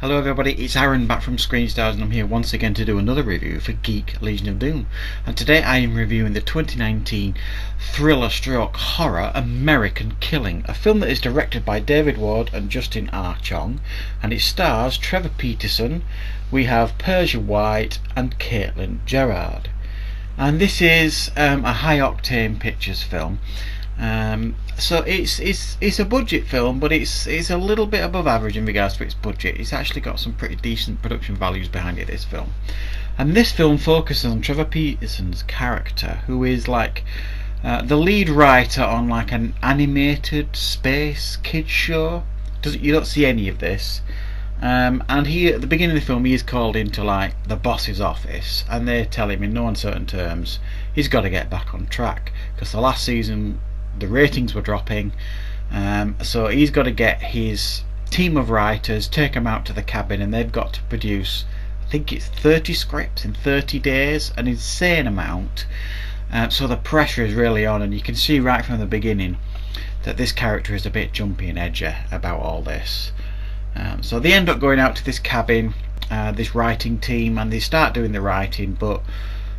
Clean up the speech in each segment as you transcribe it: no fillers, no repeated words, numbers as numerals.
Hello everybody, it's Aaron back from Screen Stars and I'm here once again to do another review for Geek, Legion of Doom. And today I am reviewing the 2019 thriller stroke horror American Killing, a film that is directed by David Ward and Justin R. Chong, and it stars Trevor Peterson, we have Persia White and Caitlin Gerard. And this is a High Octane Pictures film. So it's a budget film, but it's a little bit above average in regards to its budget. It's actually got some pretty decent production values behind it, this film. And this film focuses on Trevor Peterson's character, who is like the lead writer on like an animated space kids show. You don't see any of this. And he, at the beginning of the film, he is called into like the boss's office, and they tell him in no uncertain terms he's got to get back on track because the last season the ratings were dropping. So he's got to get his team of writers, take them out to the cabin, and they've got to produce, I think it's 30 scripts in 30 days, an insane amount. So the pressure is really on, and you can see right from the beginning that this character is a bit jumpy and edgy about all this. So they end up going out to this cabin, this writing team, and they start doing the writing, but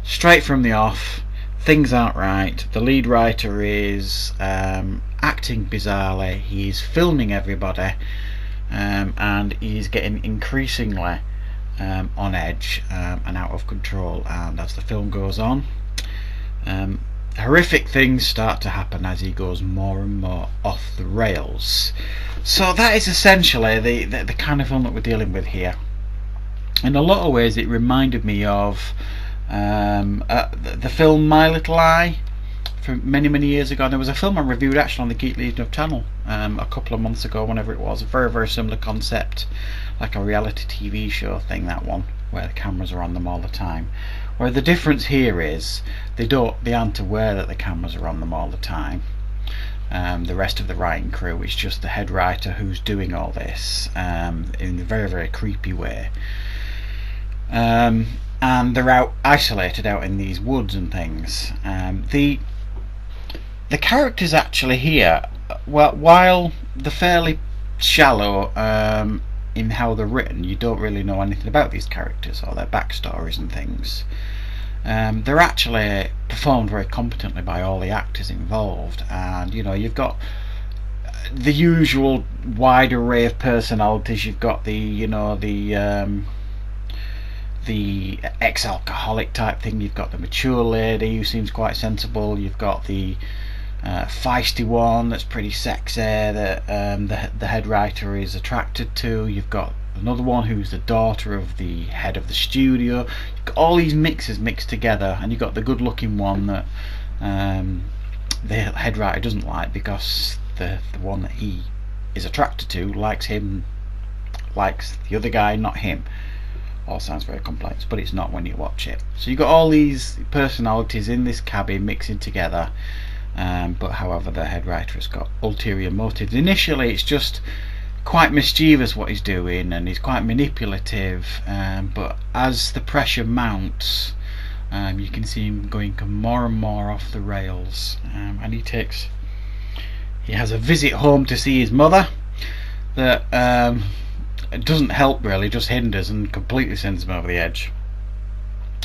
straight from the off things aren't right. The lead writer is acting bizarrely, he's filming everybody, and he's getting increasingly on edge and out of control, and as the film goes on horrific things start to happen as he goes more and more off the rails. So that is essentially the kind of film that we're dealing with here. In a lot of ways it reminded me of the film My Little Eye from many years ago. There was a film I reviewed actually on the Geek Legion of channel a couple of months ago, whenever it was. A very similar concept, like a reality TV show thing, that one, where the cameras are on them all the time. Where the difference here is they aren't aware that the cameras are on them all the time. The rest of the writing crew, it's just the head writer who's doing all this in a very creepy way. And they're out isolated out in these woods and things. The characters actually here, well, while they're fairly shallow in how they're written, you don't really know anything about these characters or their backstories and things. They're actually performed very competently by all the actors involved, and you know, you've got the usual wide array of personalities. You've got the ex-alcoholic type thing, you've got the mature lady who seems quite sensible, you've got the feisty one that's pretty sexy that the head writer is attracted to, you've got another one who's the daughter of the head of the studio. You've got all these mixes mixed together, and you've got the good looking one that the head writer doesn't like because the one that he is attracted to likes the other guy, not him. All sounds very complex, but it's not when you watch it. So you've got all these personalities in this cabin mixing together, but however the head writer has got ulterior motives. Initially it's just quite mischievous what he's doing, and he's quite manipulative, but as the pressure mounts you can see him going more and more off the rails, and he has a visit home to see his mother that it doesn't help really, just hinders and completely sends him over the edge.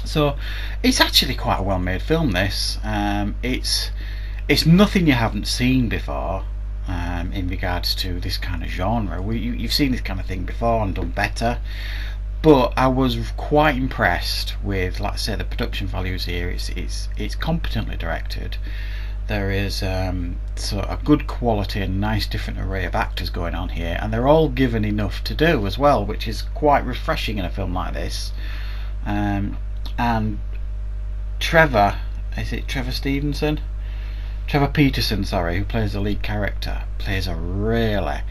So it's actually quite a well made film, this. It's nothing you haven't seen before in regards to this kind of genre. You've seen this kind of thing before and done better, but I was quite impressed with, like I say, the production values here. It's competently directed. There is so a good quality and nice different array of actors going on here, and they're all given enough to do as well, which is quite refreshing in a film like this. And Trevor Peterson, sorry, who plays the lead character, plays a really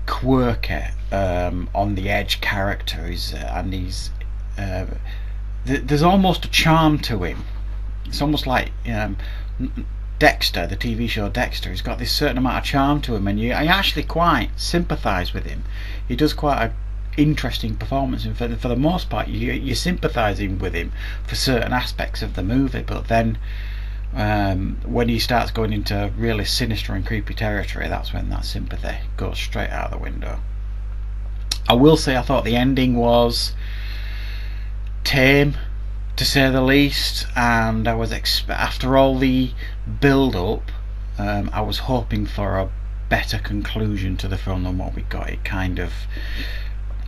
quirky, on the edge character. There's almost a charm to him. It's almost like Dexter, the TV show Dexter. He's got this certain amount of charm to him, and I actually quite sympathise with him. He does quite an interesting performance, and for the most part you're sympathising with him for certain aspects of the movie, but then when he starts going into really sinister and creepy territory, that's when that sympathy goes straight out the window. I will say I thought the ending was tame, to say the least, and I was after all the build up, I was hoping for a better conclusion to the film than what we got. It kind of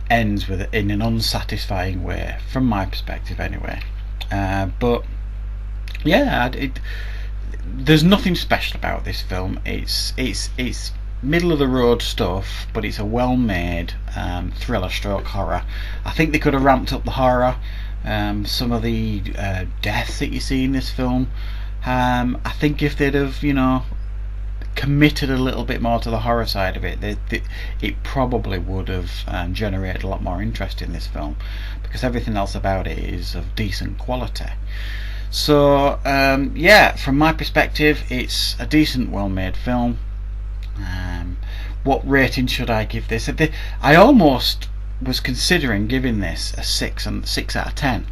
ends with it in an unsatisfying way, from my perspective anyway. But yeah, there's nothing special about this film. It's middle of the road stuff, but it's a well made thriller stroke horror. I think they could have ramped up the horror. Some of the deaths that you see in this film, I think if they'd have, committed a little bit more to the horror side of it, it probably would have generated a lot more interest in this film, because everything else about it is of decent quality. So yeah, from my perspective, it's a decent, well-made film. What rating should I give this? I almost was considering giving this a 6 out of 10,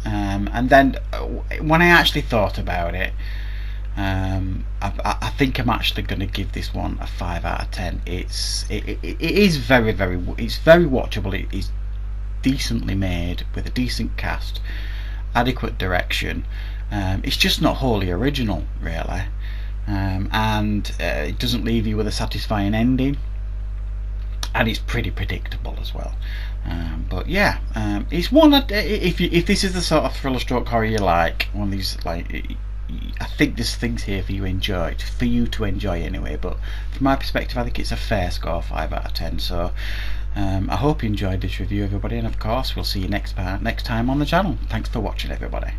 and then when I actually thought about it, I think I'm actually going to give this one a 5 out of 10. It is very watchable. It is decently made with a decent cast, adequate direction. It's just not wholly original, really, and it doesn't leave you with a satisfying ending, and it's pretty predictable as well. But yeah, it's one that if this is the sort of thriller stroke horror you like, one of these, like, I think there's things here for you to enjoy anyway. But from my perspective, I think it's a fair score, 5 out of 10. So I hope you enjoyed this review, everybody, and of course we'll see you next time on the channel. Thanks for watching, everybody.